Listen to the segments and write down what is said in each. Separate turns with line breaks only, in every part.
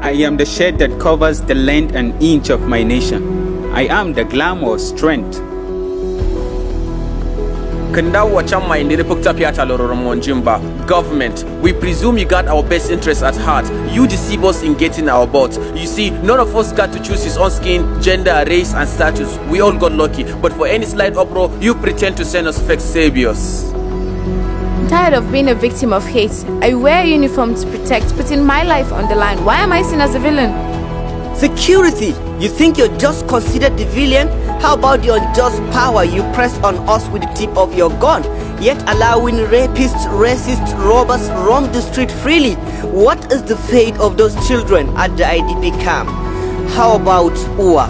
I am the shade that covers the length and inch of my nation. I am the glamour of strength.
Government, we presume you got our best interests at heart. You deceive us in getting our votes. You see, none of us got to choose his own skin, gender, race and status. We all got lucky, but for any slight uproar, you pretend to send us fake saviors.
I'm tired of being a victim of hate. I wear a uniform to protect, putting my life on the line. Why am I seen as a villain?
Security! You think you're just considered the villain? How about the unjust power you press on us with the tip of your gun, yet allowing rapists, racists, robbers roam the street freely? What is the fate of those children at the IDP camp? How about Uwa?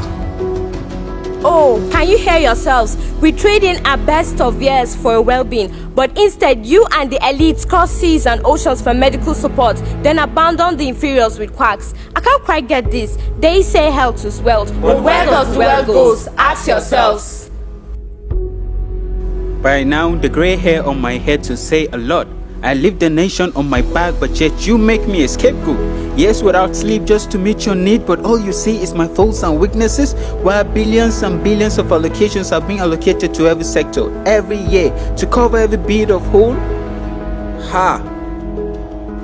Oh, can you hear yourselves? We trade in our best of years for a well-being, but instead you and the elites cross seas and oceans for medical support, then abandon the inferiors with quacks. I can't quite get this. They say health is wealth, but where does the wealth goes? Ask yourselves.
By now, the gray hair on my head to say a lot. I live the nation on my back, but yet you make me a scapegoat. Yes, without sleep just to meet your need, but all you see is my faults and weaknesses, while billions and billions of allocations are being allocated to every sector, every year, to cover every bit of hole.
Ha!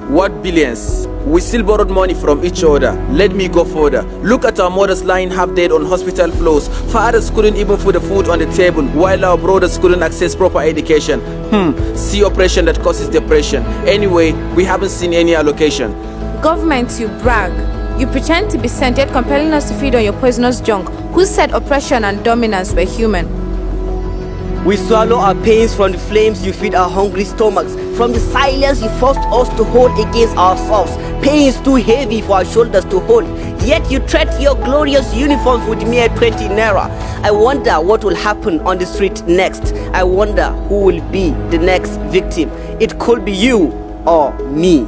What billions? We still borrowed money from each other. Let me go further. Look at our mothers lying half dead on hospital floors. Fathers couldn't even put the food on the table, while our brothers couldn't access proper education. See oppression that causes depression. Anyway, we haven't seen any allocation.
Government, you brag. You pretend to be sent, yet compelling us to feed on your poisonous junk. Who said oppression and dominance were human?
We swallow our pains from the flames you feed our hungry stomachs, from the silence you forced us to hold against ourselves. Pains too heavy for our shoulders to hold, yet you tread your glorious uniforms with mere 20 naira. I wonder what will happen on the street next. I wonder who will be the next victim. It could be you or me.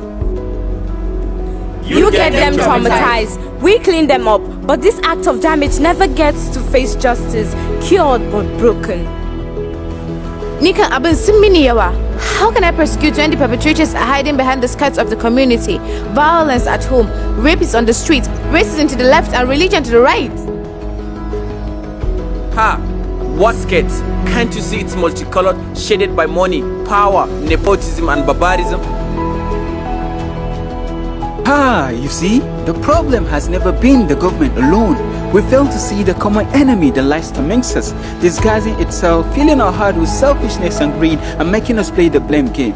You get them traumatized. We clean them up, but this act of damage never gets to face justice, cured but broken.
Nika Abba Simini Yawa. How can I prosecute when the perpetrators are hiding behind the skirts of the community? Violence at home, rape is on the street, racism to the left and religion to the right.
Ha! What skits? Can't you see it's multicolored, shaded by money, power, nepotism and barbarism?
You see, the problem has never been the government alone. We fail to see the common enemy that lies amongst us, disguising itself, filling our heart with selfishness and greed, and making us play the blame game.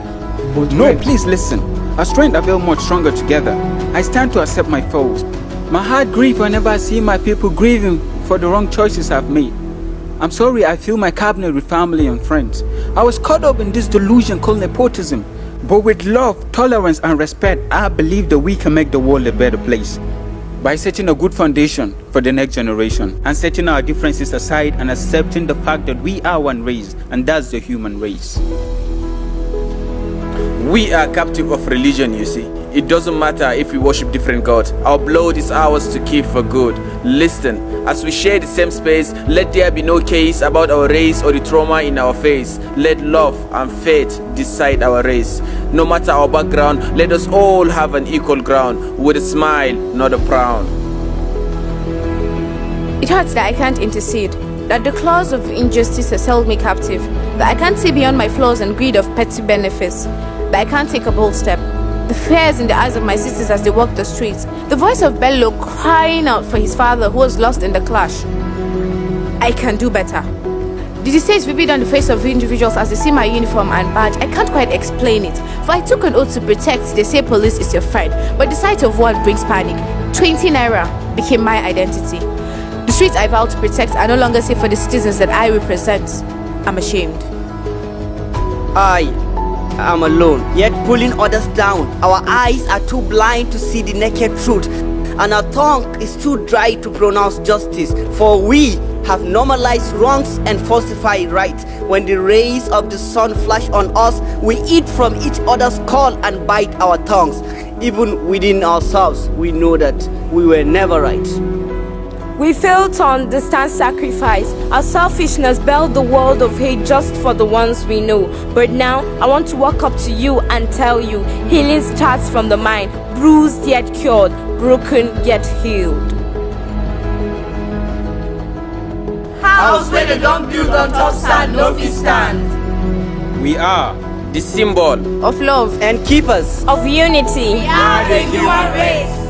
No, please listen. Our strength avail much stronger together. I stand to accept my foes. My heart grieves whenever I see my people grieving for the wrong choices I've made. I'm sorry I fill my cabinet with family and friends. I was caught up in this delusion called nepotism. But with love, tolerance and respect, I believe that we can make the world a better place. By setting a good foundation for the next generation and setting our differences aside and accepting the fact that we are one race, and that's the human race.
We are captive of religion, you see. It doesn't matter if we worship different gods. Our blood is ours to keep for good. Listen, as we share the same space, let there be no case about our race or the trauma in our face. Let love and faith decide our race. No matter our background, let us all have an equal ground, with a smile, not a frown.
It hurts that I can't intercede, that the claws of injustice has held me captive, that I can't see beyond my flaws and greed of petty benefits, that I can't take a bold step. The fears in the eyes of my sisters as they walk the streets, the voice of Bello crying out for his father who was lost in the clash. I can do better. The disdain is vivid on the face of individuals as they see my uniform and badge. I can't quite explain it, for I took an oath to protect. They say police is your friend, but the sight of one brings panic. 20 naira became my identity. The streets I vow to protect are no longer safe for the citizens that I represent. I'm ashamed.
I'm alone, yet pulling others down. Our eyes are too blind to see the naked truth, and our tongue is too dry to pronounce justice. For we have normalized wrongs and falsified right. When the rays of the sun flash on us, we eat from each other's skull and bite our tongues. Even within ourselves, we know that we were never right.
We fail to understand sacrifice. Our selfishness built the world of hate just for the ones we know. But now, I want to walk up to you and tell you, healing starts from the mind, bruised yet cured, broken yet healed.
House where they don't build on top sand, no fit stand.
We are the symbol
of love
and keepers
of unity.
We are the human race.